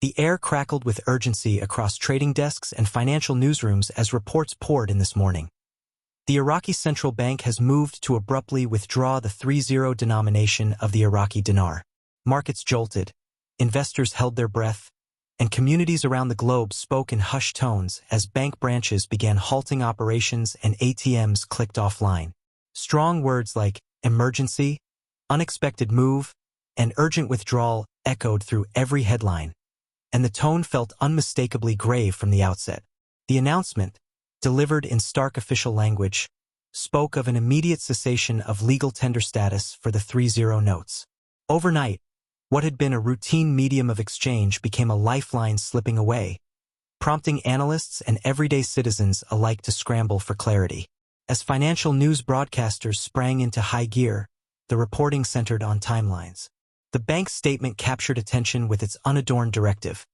The air crackled with urgency across trading desks and financial newsrooms as reports poured in this morning. The Iraqi central bank has moved to abruptly withdraw the 3-0 denomination of the Iraqi dinar. Markets jolted, investors held their breath, and communities around the globe spoke in hushed tones as bank branches began halting operations and ATMs clicked offline. Strong words like emergency, unexpected move, and urgent withdrawal echoed through every headline, and the tone felt unmistakably grave from the outset. The announcement, delivered in stark official language, spoke of an immediate cessation of legal tender status for the 3-0 notes. Overnight, what had been a routine medium of exchange became a lifeline slipping away, prompting analysts and everyday citizens alike to scramble for clarity. As financial news broadcasters sprang into high gear, the reporting centered on timelines. The bank's statement captured attention with its unadorned directive.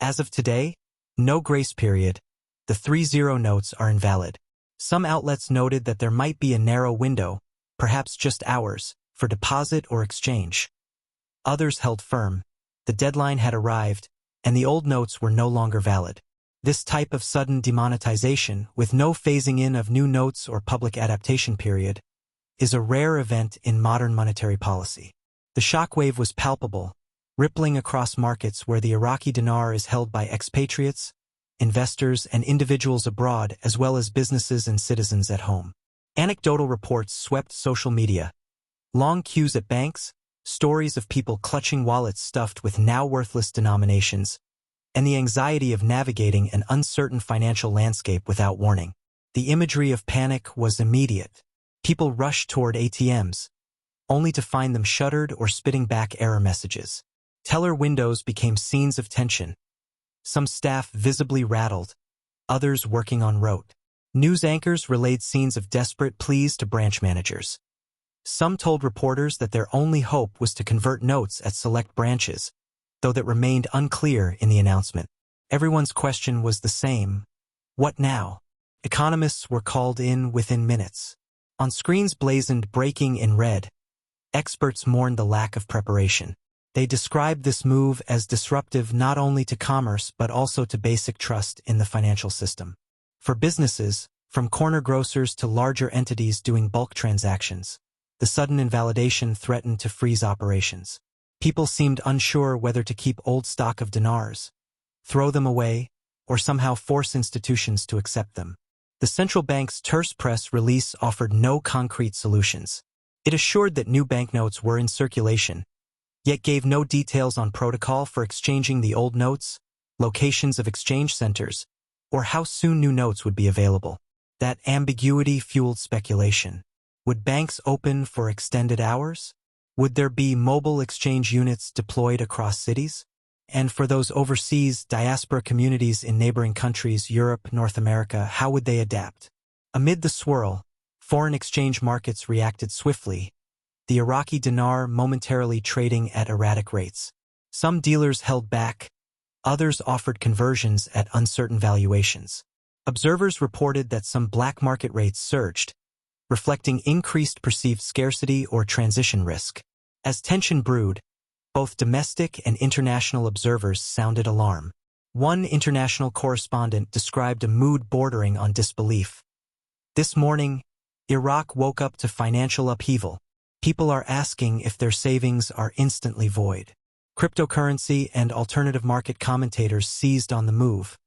As of today, no grace period. The 3-0 notes are invalid. Some outlets noted that there might be a narrow window, perhaps just hours, for deposit or exchange. Others held firm. The deadline had arrived, and the old notes were no longer valid. This type of sudden demonetization, with no phasing in of new notes or public adaptation period, is a rare event in modern monetary policy. The shockwave was palpable, rippling across markets where the Iraqi dinar is held by expatriates, investors, and individuals abroad, as well as businesses and citizens at home. Anecdotal reports swept social media. Long queues at banks, stories of people clutching wallets stuffed with now worthless denominations, and the anxiety of navigating an uncertain financial landscape without warning. The imagery of panic was immediate. People rushed toward ATMs, only to find them shuttered or spitting back error messages. Teller windows became scenes of tension. Some staff visibly rattled, others working on rote. News anchors relayed scenes of desperate pleas to branch managers. Some told reporters that their only hope was to convert notes at select branches, though that remained unclear in the announcement. Everyone's question was the same: what now? Economists were called in within minutes. On screens blazoned "breaking" in red. Experts mourned the lack of preparation. They described this move as disruptive not only to commerce but also to basic trust in the financial system. For businesses, from corner grocers to larger entities doing bulk transactions, the sudden invalidation threatened to freeze operations. People seemed unsure whether to keep old stock of dinars, throw them away, or somehow force institutions to accept them. The central bank's terse press release offered no concrete solutions. It assured that new banknotes were in circulation, yet gave no details on protocol for exchanging the old notes, locations of exchange centers, or how soon new notes would be available. That ambiguity fueled speculation. Would banks open for extended hours? Would there be mobile exchange units deployed across cities? And for those overseas diaspora communities in neighboring countries, Europe, North America, how would they adapt? Amid the swirl, foreign exchange markets reacted swiftly, the Iraqi dinar momentarily trading at erratic rates. Some dealers held back, others offered conversions at uncertain valuations. Observers reported that some black market rates surged, reflecting increased perceived scarcity or transition risk. As tension brewed, both domestic and international observers sounded alarm. One international correspondent described a mood bordering on disbelief. This morning, Iraq woke up to financial upheaval. People are asking if their savings are instantly void. Cryptocurrency and alternative market commentators seized on the move,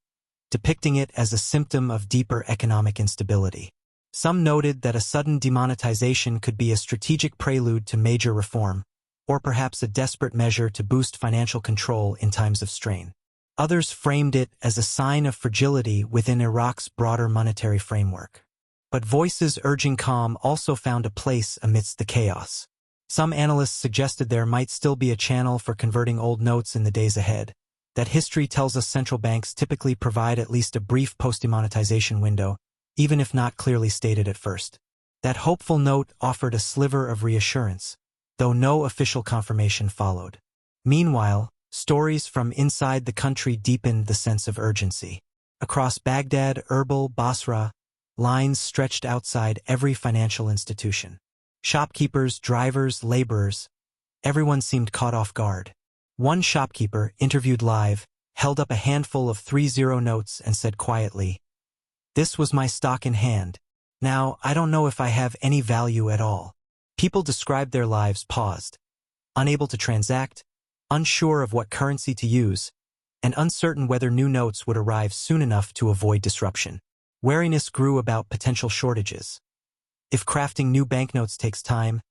depicting it as a symptom of deeper economic instability. Some noted that a sudden demonetization could be a strategic prelude to major reform, or perhaps a desperate measure to boost financial control in times of strain. Others framed it as a sign of fragility within Iraq's broader monetary framework. But voices urging calm also found a place amidst the chaos. Some analysts suggested there might still be a channel for converting old notes in the days ahead, that history tells us central banks typically provide at least a brief post-demonetization window, even if not clearly stated at first. That hopeful note offered a sliver of reassurance, though no official confirmation followed. Meanwhile, stories from inside the country deepened the sense of urgency. Across Baghdad, Erbil, Basra, lines stretched outside every financial institution. Shopkeepers, drivers, laborers, everyone seemed caught off guard. One shopkeeper, interviewed live, held up a handful of 30 notes and said quietly, "This was my stock in hand. Now, I don't know if I have any value at all." People described their lives paused, unable to transact, unsure of what currency to use, and uncertain whether new notes would arrive soon enough to avoid disruption. Wariness grew about potential shortages. If crafting new banknotes takes time,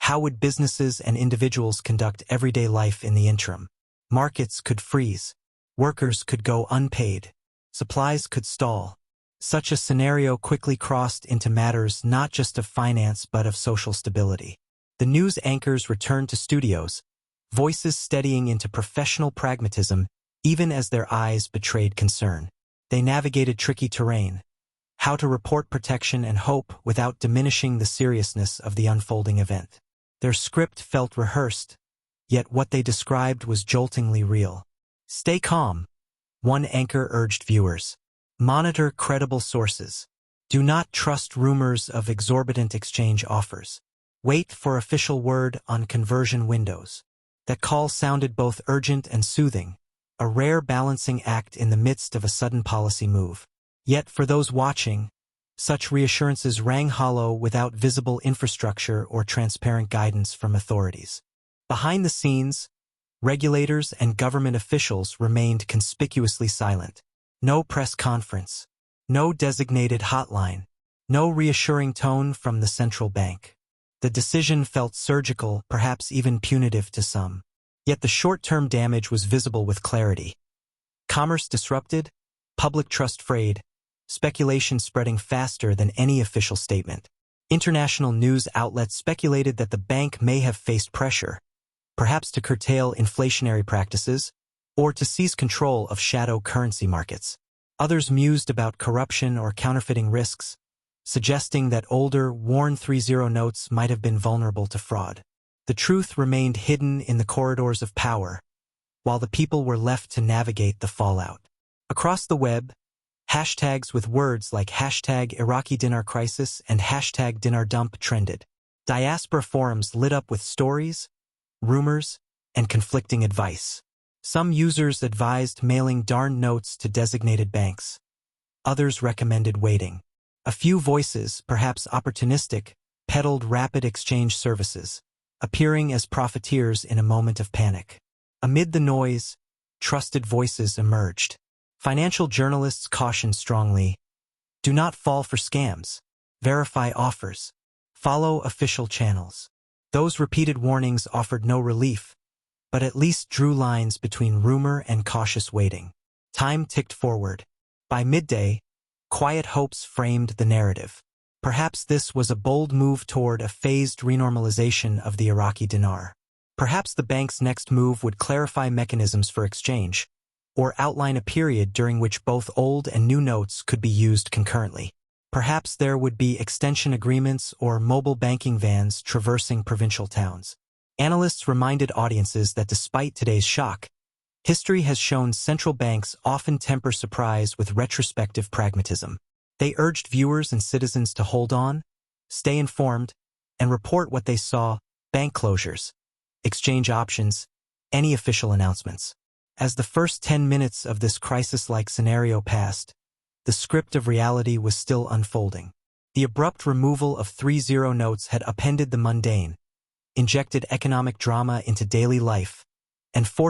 how would businesses and individuals conduct everyday life in the interim? Markets could freeze. Workers could go unpaid. Supplies could stall. Such a scenario quickly crossed into matters not just of finance but of social stability. The news anchors returned to studios, voices steadying into professional pragmatism even as their eyes betrayed concern. They navigated tricky terrain, how to report protection and hope without diminishing the seriousness of the unfolding event. Their script felt rehearsed, yet what they described was joltingly real. "Stay calm," one anchor urged viewers. "Monitor credible sources. Do not trust rumors of exorbitant exchange offers. Wait for official word on conversion windows." That call sounded both urgent and soothing, a rare balancing act in the midst of a sudden policy move. Yet for those watching, such reassurances rang hollow without visible infrastructure or transparent guidance from authorities. Behind the scenes, regulators and government officials remained conspicuously silent. No press conference, no designated hotline, no reassuring tone from the central bank. The decision felt surgical, perhaps even punitive to some. Yet the short-term damage was visible with clarity. Commerce disrupted, public trust frayed, speculation spreading faster than any official statement. International news outlets speculated that the bank may have faced pressure, perhaps to curtail inflationary practices or to seize control of shadow currency markets. Others mused about corruption or counterfeiting risks, suggesting that older, worn 30 notes might have been vulnerable to fraud. The truth remained hidden in the corridors of power, while the people were left to navigate the fallout. Across the web, hashtags with words like #Iraqi Dinar crisis and #Dinar dump trended. Diaspora forums lit up with stories, rumors, and conflicting advice. Some users advised mailing darned notes to designated banks. Others recommended waiting. A few voices, perhaps opportunistic, peddled rapid exchange services, appearing as profiteers in a moment of panic. Amid the noise, trusted voices emerged. Financial journalists cautioned strongly, "Do not fall for scams. Verify offers. Follow official channels." Those repeated warnings offered no relief, but at least drew lines between rumor and cautious waiting. Time ticked forward. By midday, quiet hopes framed the narrative. Perhaps this was a bold move toward a phased renormalization of the Iraqi dinar. Perhaps the bank's next move would clarify mechanisms for exchange, or outline a period during which both old and new notes could be used concurrently. Perhaps there would be extension agreements or mobile banking vans traversing provincial towns. Analysts reminded audiences that despite today's shock, history has shown central banks often temper surprise with retrospective pragmatism. They urged viewers and citizens to hold on, stay informed, and report what they saw: bank closures, exchange options, any official announcements. As the first 10 minutes of this crisis-like scenario passed, the script of reality was still unfolding. The abrupt removal of 30 notes had upended the mundane, injected economic drama into daily life, and forced